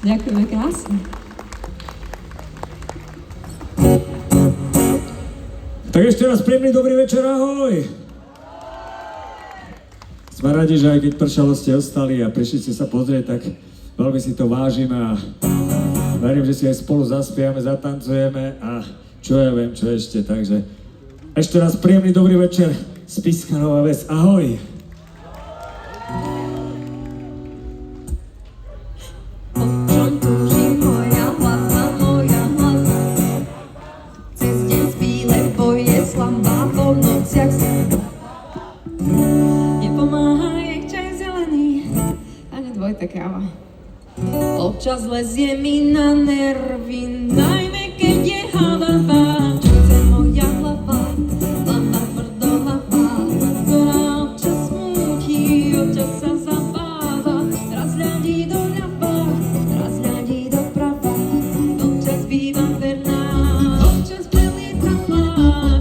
Ďakujeme krásne. Tak ešte raz príjemný dobrý večer, ahoj! Sme radi, že aj keď pršalo ste ostali a prišli ste sa pozrieť, tak veľmi si to vážime a verím, že si aj spolu zaspiame, zatancujeme a čo ja viem, čo ešte, takže ešte raz príjemný dobrý večer z Piskanova Ves, ahoj! Občas lezie mi na nervy, najmä keď je halavá. Chce moja hlava, hlava tvrdo hlava, ktorá občas smúti, občas sa zabáva. Raz hľadí doľava, raz hľadí doprava, občas bývam verná, občas prelietavá.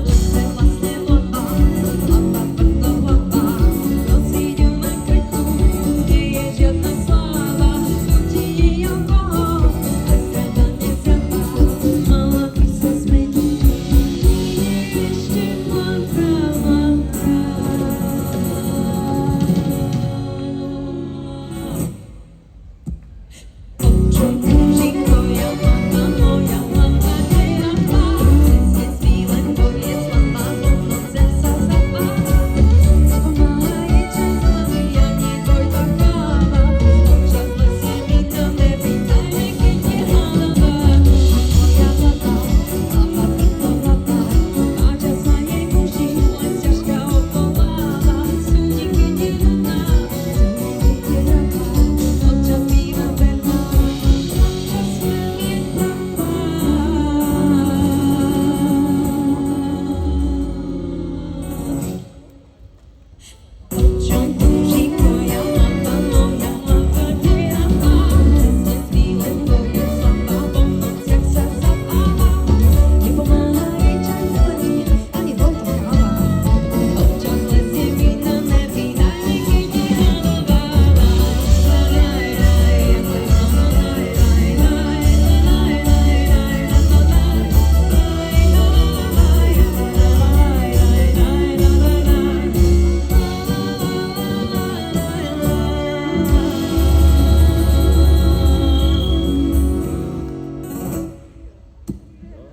Chce vlastne hlava, hlava tvrdo hlava, noci idú na krku, nie je žiadna sláva.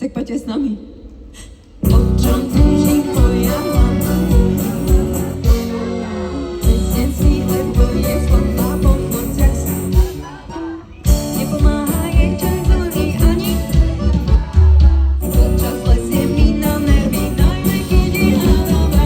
Tak poďte s nami. O čom túži moja hlava? Cez deň svých, lebo je slabá, po nociach sa nepomáha jej čas zelený ani. Občas lezie mi na nervy, najmä keď je hladová.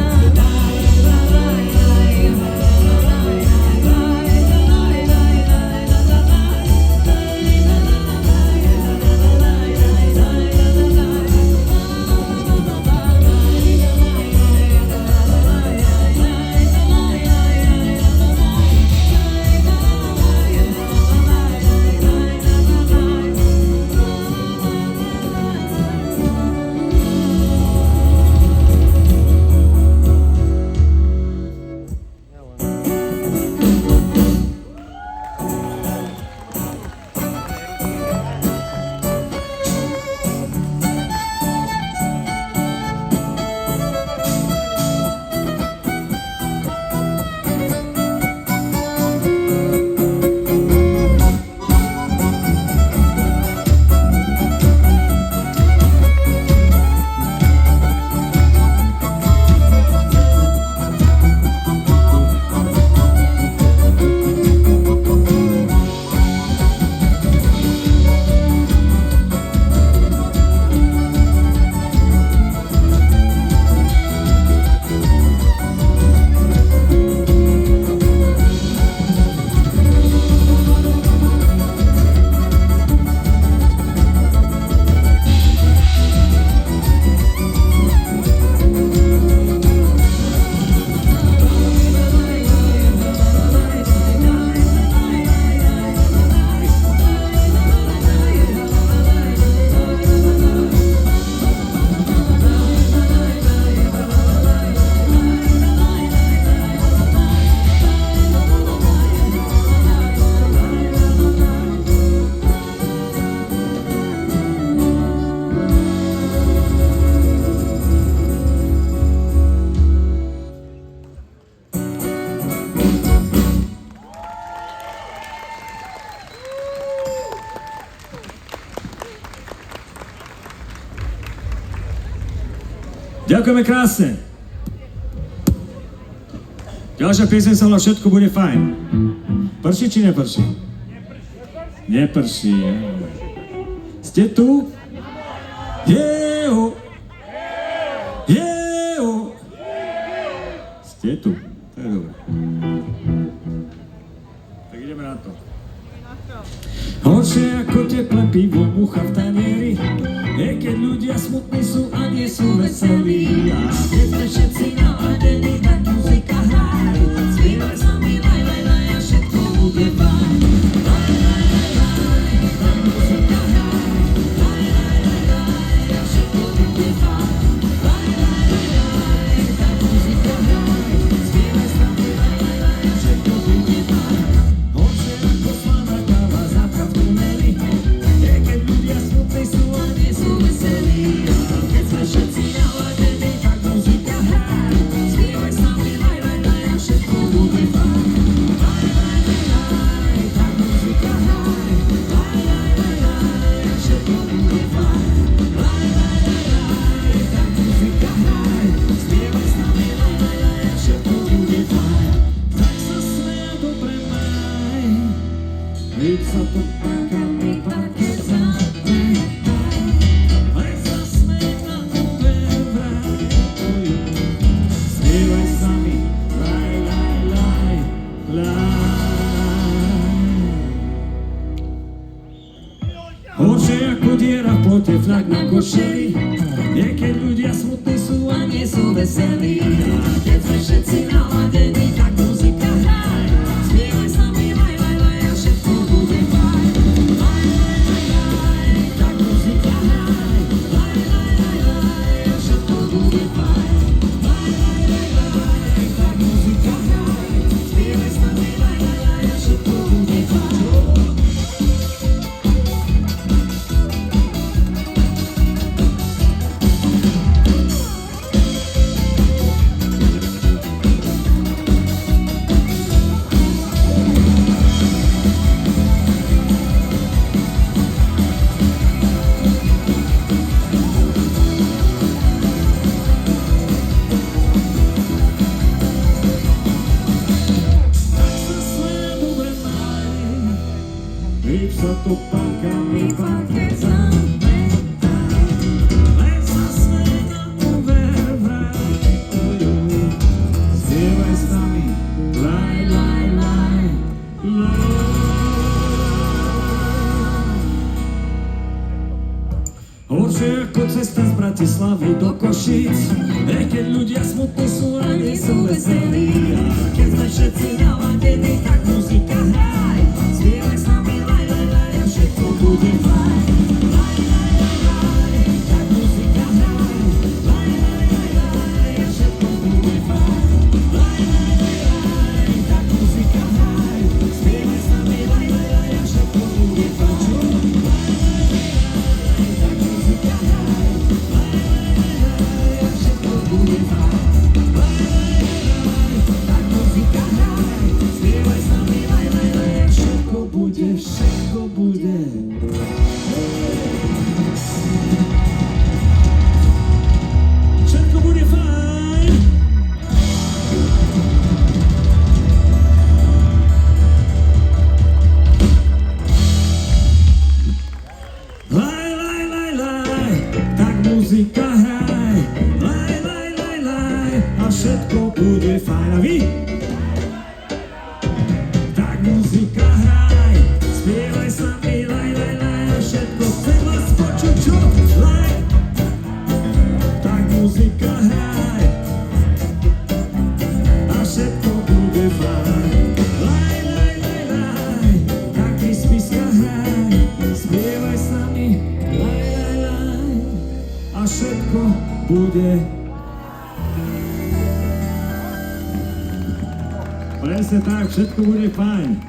Ďakujeme krásne. Ďalšia pieseň sa volá Všetko bude fajn. Prší či neprší? Neprší. Ste tu? Jeho. Jeho. Ste tu. To je dobré. Tak ideme na to. Horšie ako teplé pivo, mucha v tanieri, je keď ľudia smutní sú a nie sú veselí. A keď sme všetci naladení, tak muzika hraj, spievaj s nami laj, laj, laj a všetko bude fajn. Laj, laj, laj, laj, tak muzika hraj, laj, laj, laj, laj a všetko bude fajn. Laj, laj, laj, laj, tak muzika hraj, spievaj s nami laj, laj, laj a všetko bude fajn. Horšie ako slaná káva, zápcha v tuneli, je keď ľudia smutní sú a nie sú veselí. A keď sme všetci naladení, tak muzika hraj, spievaj s nami laj, laj, laj a všetko bude fajn. Laj, laj, laj, laj, tak muzika hraj, laj, laj, laj, laj a všetko bude fajn. Laj, laj, laj, laj, tak muzika hraj, spievaj s nami laj, laj, laj a všetko bude fajn. Tak sa smeja dobre maj, veď sa to taká nepaké zápne. Len sa smej na úver vraj, spievaj s nami laj, laj, laj, laj. Horšie ako diera v plote, flak na košeli, je keď ľudia smutní sú a nie sú veselí. A keď sme všetci naladení, tak muzika hraj, spievaj s nami laj, laj, laj a všetko bude fajn. Laj, laj, laj, laj, tak muzika hraj, laj, laj, laj, laj a všetko bude fajn. Laj, laj, laj, laj, tak muzika hraj, spievaj s nami laj, laj, laj a všetko bude fajn. Veď sa to pákami páke zápne. Len sa smej na úver vraj, spievaj s nami laj, laj, laj, laj. Horšie ako cesta z Bratislavy do Košíc, je keď ľudia smutní sú a nie sú veselí. A keď sme všetci naladení, tak muzika hraj, spievaj s nami laj, laj, laj a všetko bude fajn. Laj, laj, laj, laj, tak muzika hraj, laj, laj, laj, laj a všetko bude fajn. Laj, laj, laj, laj, tak muzika hraj, spievaj s nami laj, laj, laj a všetko bude fajn. Laj, laj, laj, tak muzika hraj, laj, laj, laj, laj a všetko bude fajn. Laj, laj, laj, tak muzika hraj, spievaj s nami laj, laj, laj a všetko bude, všetko bude. Všetko bude fajn. Laj, laj, laj, laj, tak muzika hraj, laj, laj, laj, laj a všetko bude fajn. A vy? Tak muzika hraj, spievaj s nami laj, laj, laj a všetko chcem vás počuť, čo? Laj, tak muzika hraj a všetko bude fajn. Laj, laj, laj, laj, tak písmiska hraj, spievaj s nami laj, laj, laj a všetko bude. Presne tak, všetko bude fajn.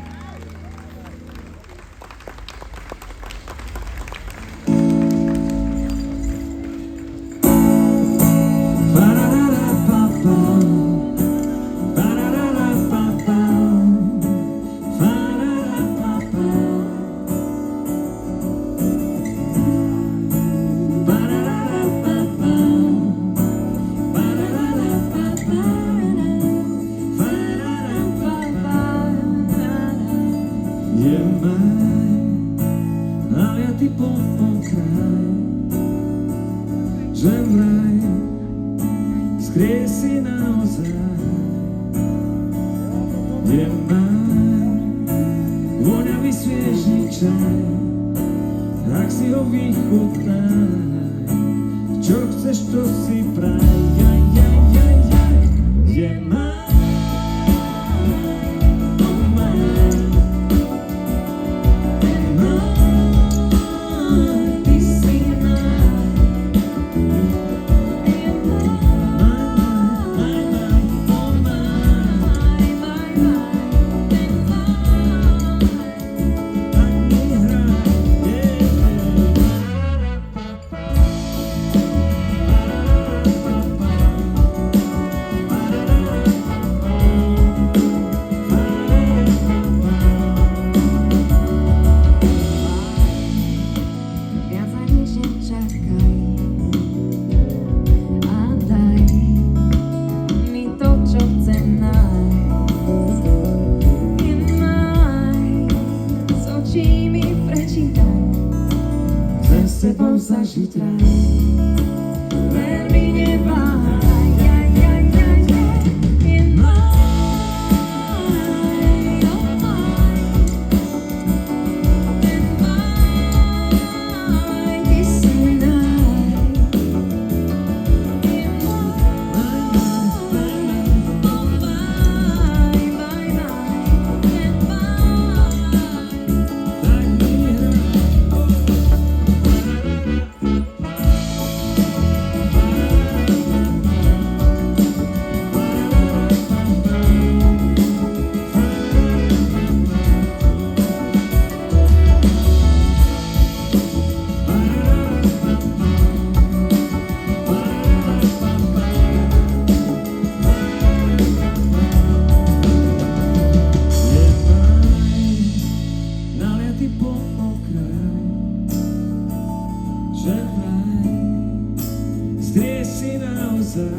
Je maj, naliatý po okraj, že vraj skriesi naozaj. Je maj, voňavý sviežný čaj, ak si ho vychutnaj, čo chceš, to si praj. Je maj, oh maj, maj, ty si maj. Je maj, oh maj, tak mi hraj, Viac aj nič nečakaj a daj mi to, čo chcem nájsť. Je maj, z očí mi prečítaj, chcem s tebou zažiť raj. veľmi neváhaj. Je maj, oh maj, ty si naj. Je maj, oh maj, Tak mi hraj. Je maj, naliatý po okraj, že vraj skriesi naozaj.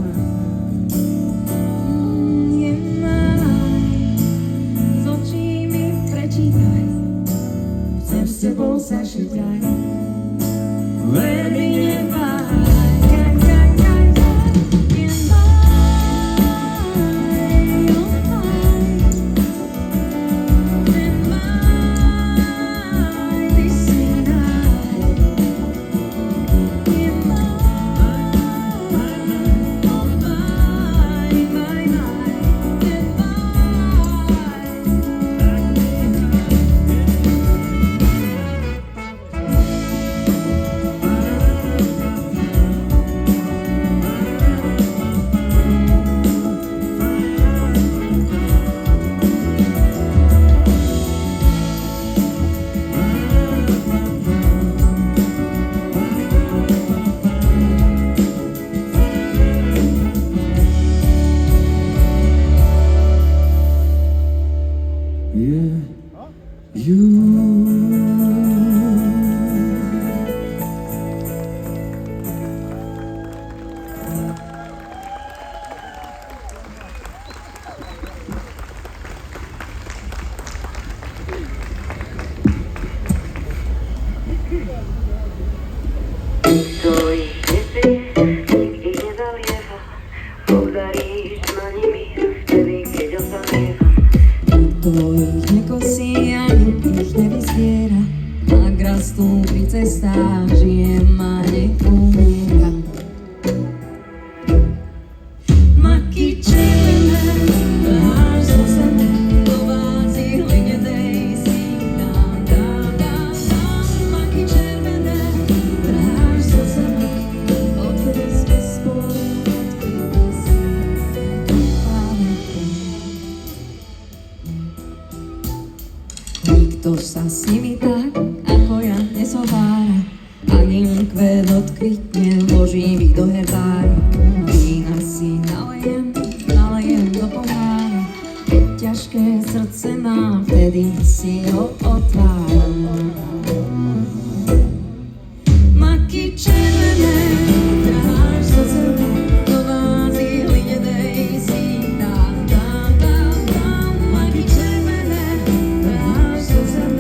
je maj, z očí mi prečítaj, chcem s tebou zažiť raj. Veľmi neváhaj. Je maj, oh maj, ty si naj. Je maj, oh maj, je maj. Yeah, you. Tvojich nesí, nik ich nezalieva, podaríš ma nimi, vtedy, keď osamievam. Tvojich nekosí ani ich nevyzbiera, ak rastú pri cestách, žijem a neumieram. Maky červené, dáš zo zeme, do vázy hlinedej si dám. Maky červené, dáš zo zeme, odkedy sme spolu, odkedy si pamätám. Nikto sa s nimi tak, ako ja, nezovára. Ak im kvet odkvitne, vložím ich do herbára. Vína si nalejem do pohára. Keď ťažké srdce mám, vtedy si ho otváram. Maky červené, dáš zo zeme, do vázy hlinedej si dám. Maky červené, dáš zo zeme,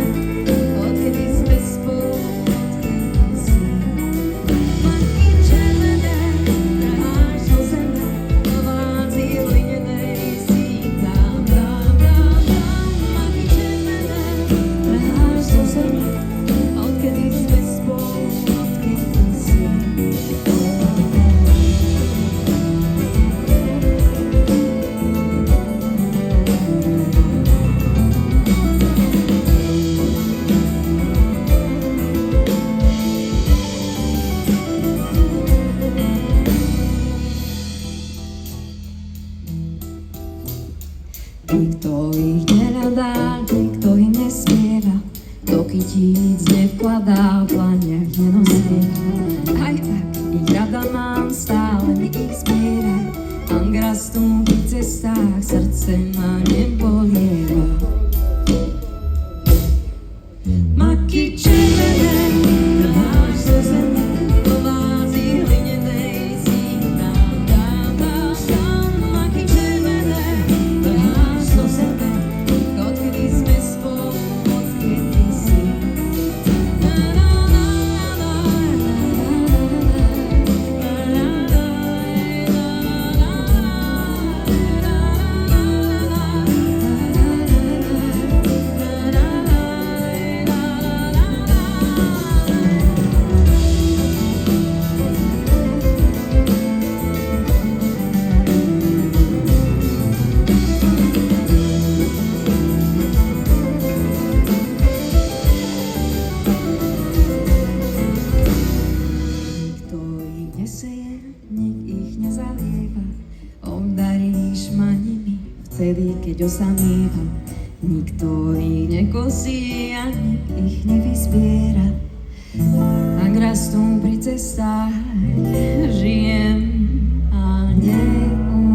tisíc nevkladá, v dlaniach nenosí. Aj tak ich rada mám, stále mi ich zbiera. Angra stúpi v cestách, srdce ma nebolieva. Maky červené, máš zo zeme, do vázy hlinenej z nich dám. Maky červené, máš zo zeme, odkedy sme spolu, odkedy si. Nikto ich neseje, nik ich nezalieva. Obdaríš ma nimi vtedy, keď osamievam. Nikto ich nekosí a nik ich nevyzbiera. Ak rastú pri cestách, žijem a neumieram.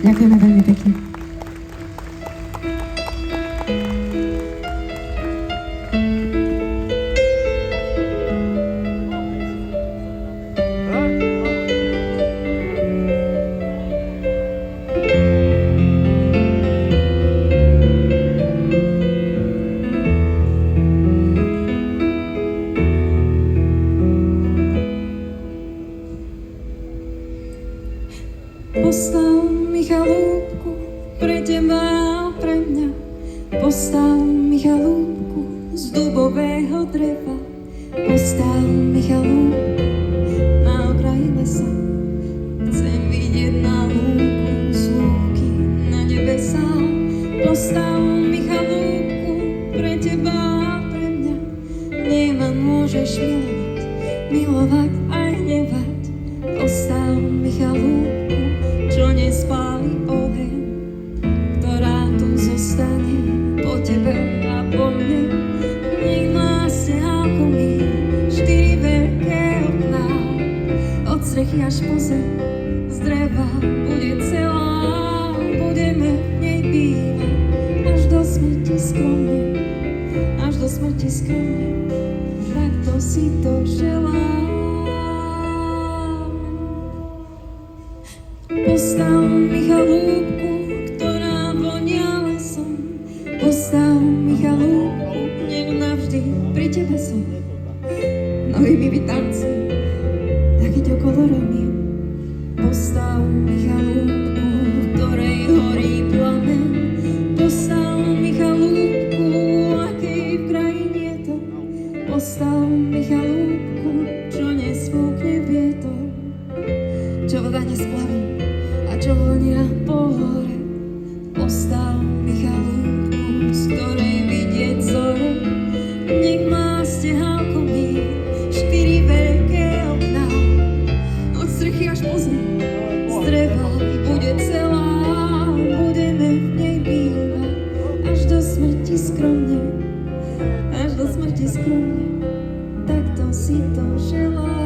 Ďakujeme veľmi pekne. Postav mi chalúbku pre teba a pre mňa. Postav mi chalúbku z dubového dreva. Postav mi chalúbku na okraji lesa. Chcem vidieť na lúku z lúky na nebesá. Postav mi chalúbku pre teba a pre mňa. Nie ma môžeš milovať, milovať aj hnevať. Postav mi chalúbku, čo nespáli oheň, ktorá tu zostane po tebe a po mne. Nech má stehálko my 4 veľké okná, od strechy až po zem, z dreva bude celá, budeme v nej bývať, až do smrti skromne, až do smrti skromne, takto si to želám. Postav mi chalúbku, ktorá vonia lesom. Postav mi chalúbku, nech navždy pri tebe som. Nohy mi vytancuj, tak iď okolo ramien. Postav mi chalúbku, v ktorej horí plamen. Postav mi chalúbku, akej v krajine je to. Postav mi chalúbku, čo nesfúkne vietor, čo voda nesplaví a čo vonia po hore. Postav mi chalúbku, z ktorej vidieť zore. Nech má stehálko my 4 veľké okná, od strechy až po zem, z dreva bude celá, budeme v nej bývať, až do smrti skromne, až do smrti skromne, takto si to želám.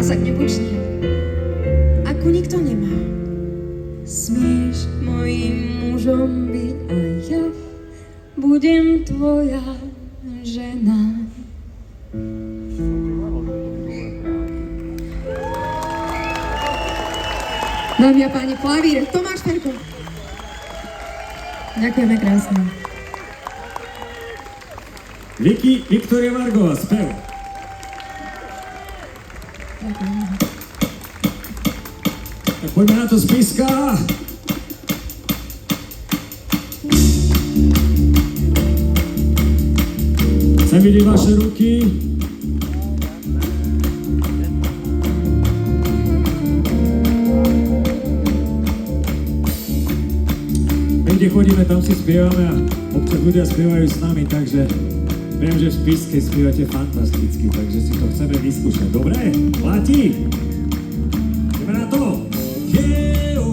pásach nebuční, ako nikto nemá. Smieš mojím mužom byť a ja budem tvoja žena. Dámy a páni, klavír Tomáš Ferko. Ďakujeme krásne. Viktória Vargová, spev. Ďakujem. Tak poďme na to z píska. Chcem vidieť vaše ruky. My, kde chodíme, tam si spievame a občas ľudia spievajú s nami, takže viem, že v Spišskej spievate fantasticky, takže si to chceme vyskúšať. Dobre? Platí? Ideme na to! Jeo!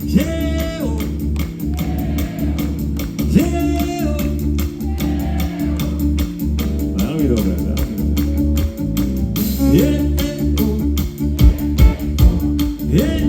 Jeo! Jeo! Veľmi dobre, veľmi dobre. Jeo! Jeo!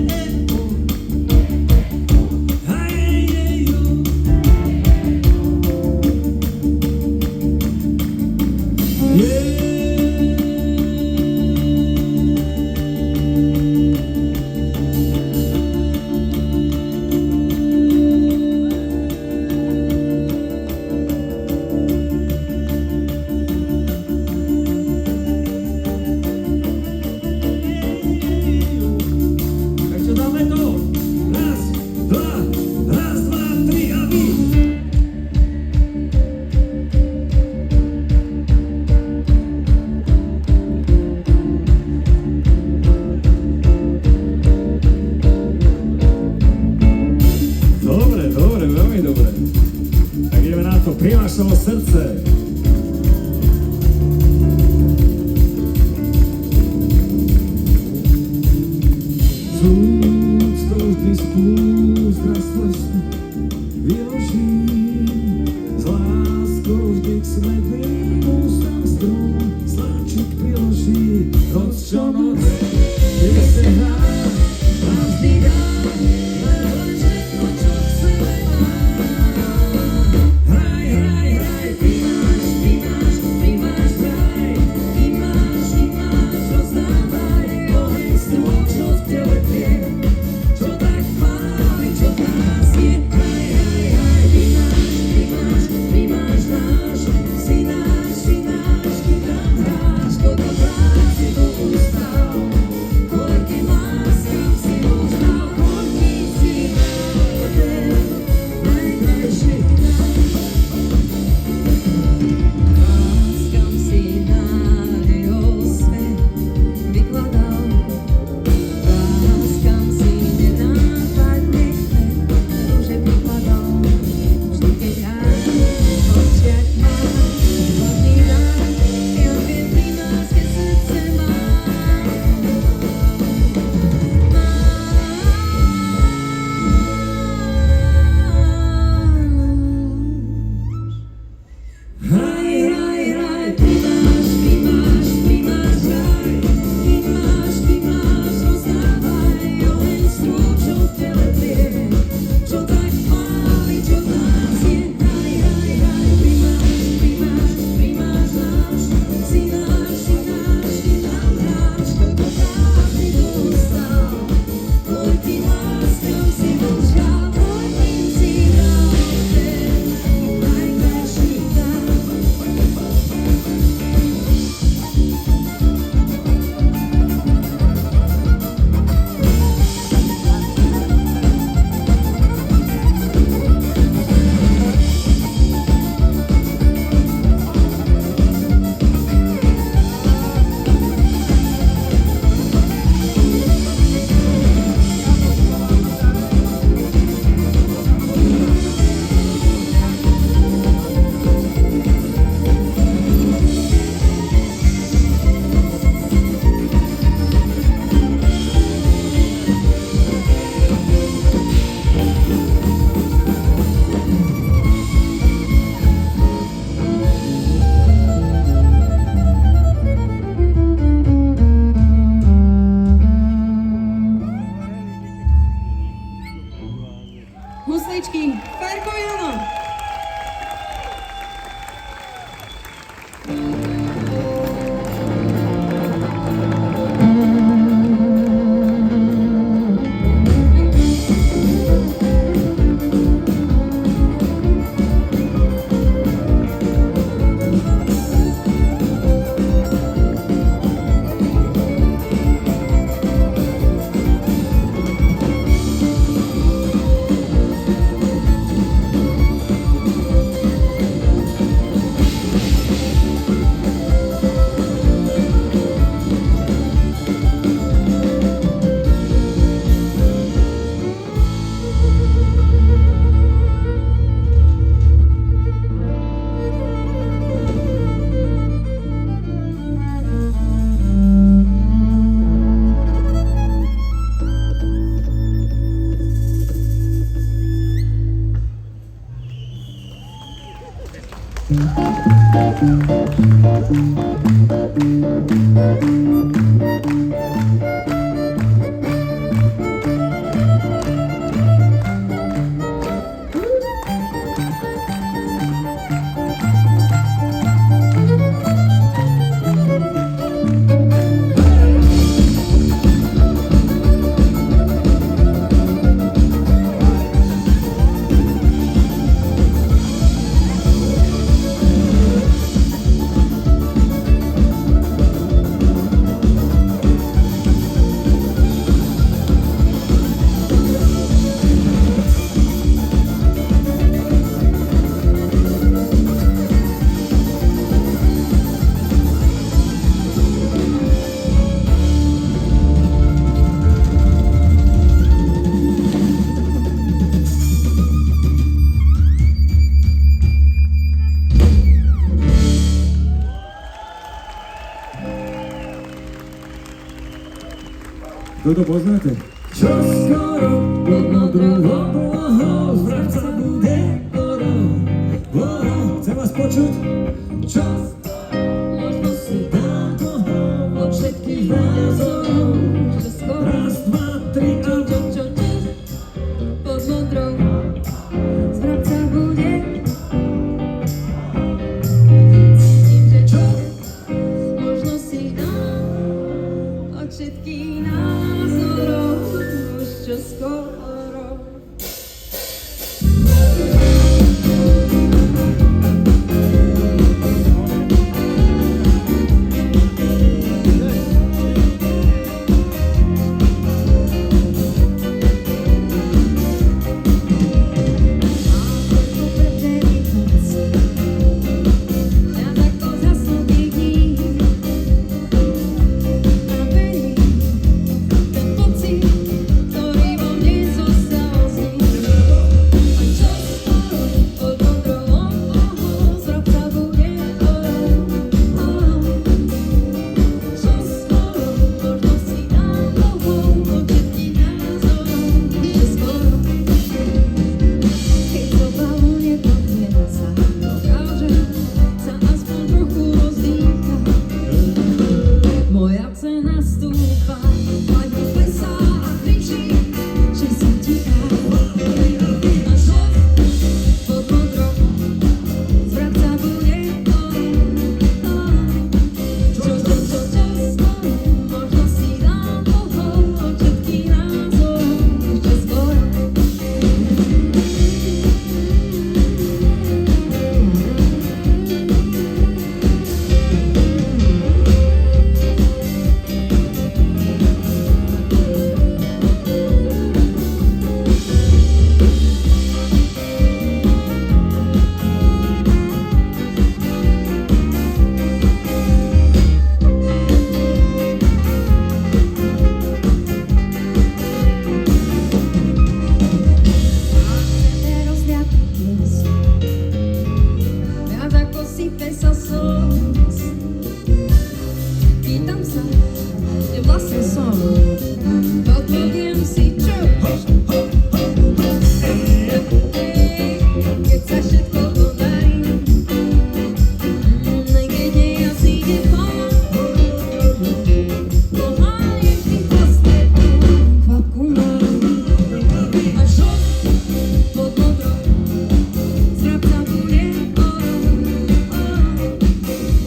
Kto to poznáte? Čo skoro pod modrou oblohou zvrať sa bude oro. Chcem vás počuť? Čo Možno si dám toho od všetkých názorov, že skoro raz, dva, tri a čo, pod modrou zvrať sa bude. Cítim, že čo, možno si dám od všetkých názorov, už čo skoro. Moja cena stúpa, hlavne klesá a kričí, že som tichá. A čo pod modrou zvrať sa bude čo skoro, možno si dám pohľad od všetkých názorov, ešte skoro. Viac ako sype sa slz. Pýtam sa, kde vlastne som. Odpoviem si čo? Keď sa všetko podarí, aj keď nie asi ide pán, pohľadím vždy poslednú kvapku mám. A čo pod modrou zvrať sa bude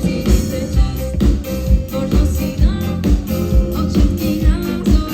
cítim, že čas, možno si dám od všetkých názorov.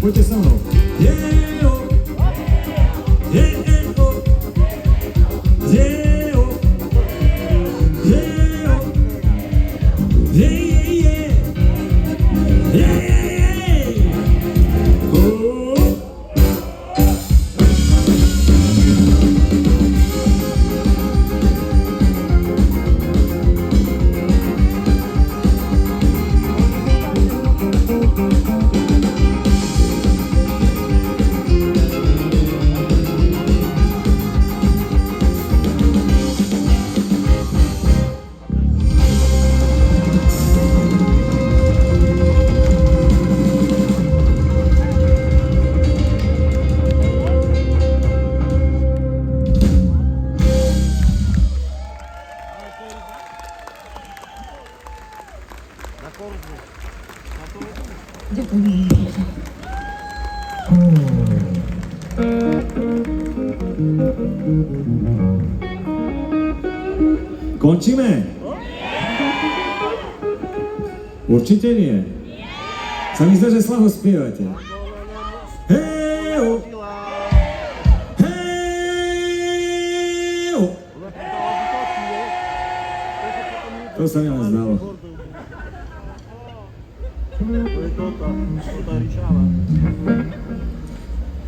Poďte so mnou. Yeah-o. Yeah-o. Yeah-o. Yeah-o. Yeah-yeah-yeah. Yeah-yeah-yeah. Oh. Končíme? Určite nie. Sa mi zdá, že slabo spievate. Hej! Hej! To sa mi len zdalo.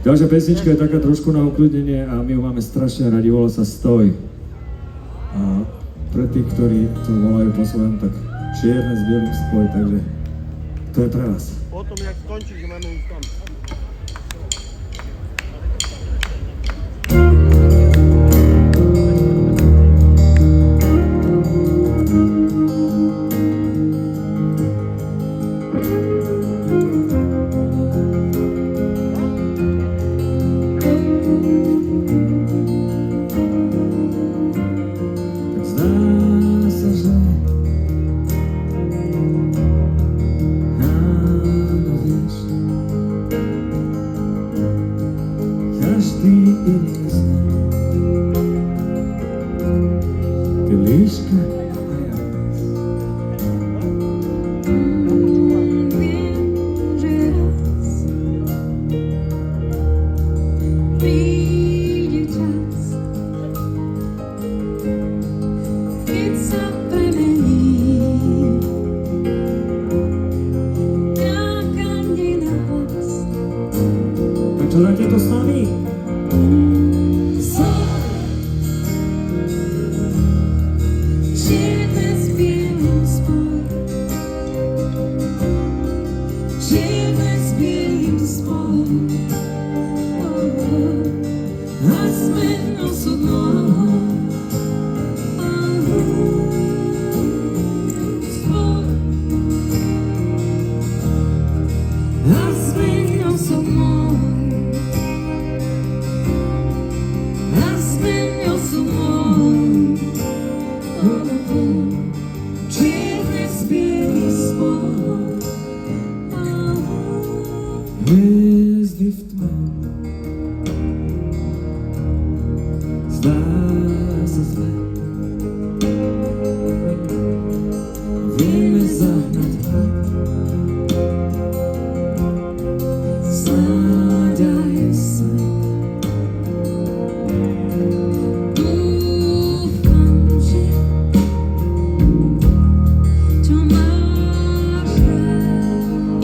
Ďalšia pesnička je taká trošku na ukľudnenie a my ju máme strašne radi, volá sa Stoj. A pre tých, ktorí to volajú po svojom, tak čierne s bielým spoj, takže to je pre vás. Potom, jak skončíš, že máme ísť tam. Čo dáte to s nami? Hviezdy v tme, zdá sa zle. Vieme zahnať hlad, snáď aj sen. Dúfam, že čo máš rád,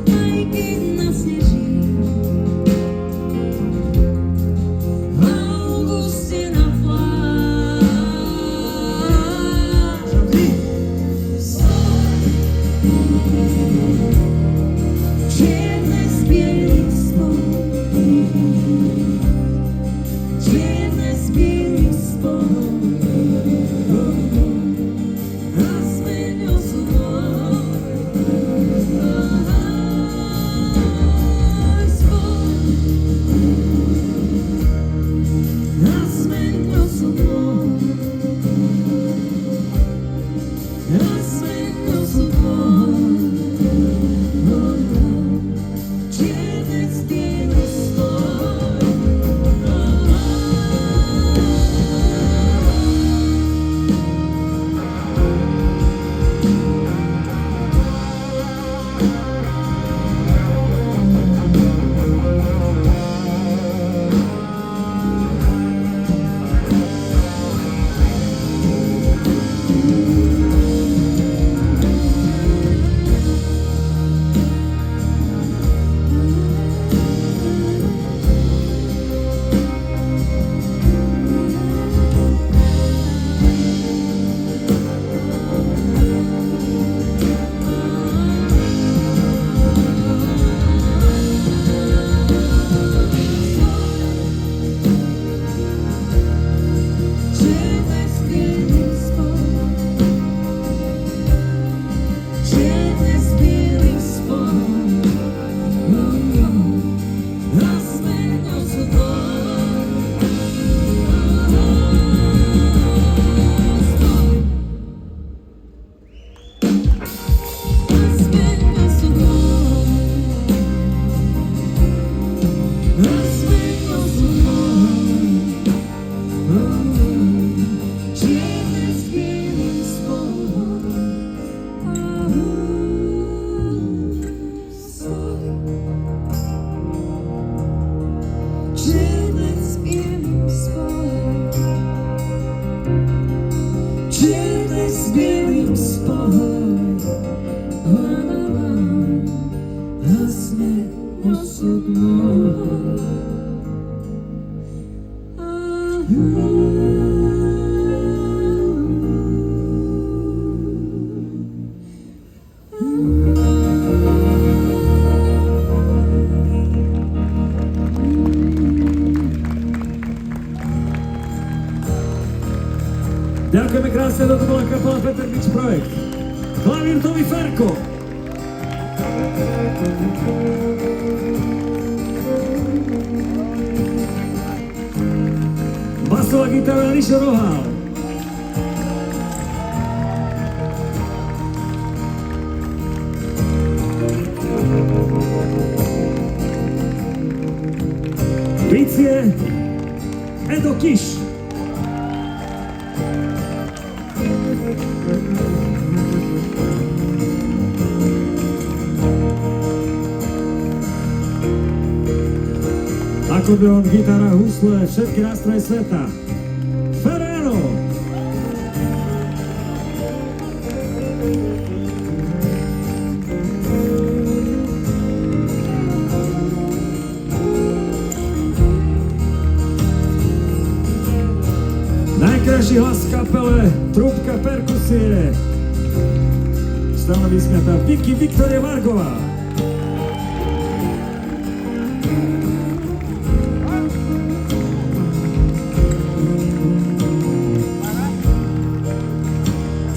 aj keď nasneží v auguste na pláži. Čierne z bielých spol, čierne z bielých spol, a zmeň osudu spol, a zmeň osudu, a zmeň osudu. Čierne z bielých spol. Čierne z bielých spol, čierne z bielých spol, a zmeň osudu spol, a zmeň osudu, a zmeň kúsok môj. Ďakujeme krásne, toto bola kapela Peter Bič Projekt. Klavír Tomi Ferko. Basová gitara Rišo Rohal. Bicie Edo Kiš. Akordeón, gitara, husle, všetky nástroje sveta. Ferrero! Najkrajší hlas v kapele, trúbka, perkusie. Stále vysmiatá Vicky Viktoria Vargová.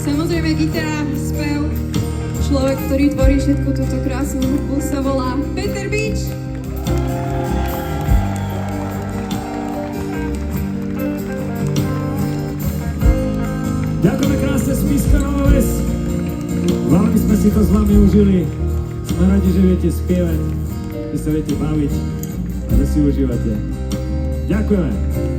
Samozrejme gitara, spev. Človek, ktorý tvorí všetku túto krásnu hudbu, sa volá Peter Bič. Ďakujeme krásne z Píska Nová Ves. Veľmi sme si to s vami užili. Sme radi, že viete spievať, že sa viete baviť a že si užívate. Ďakujeme.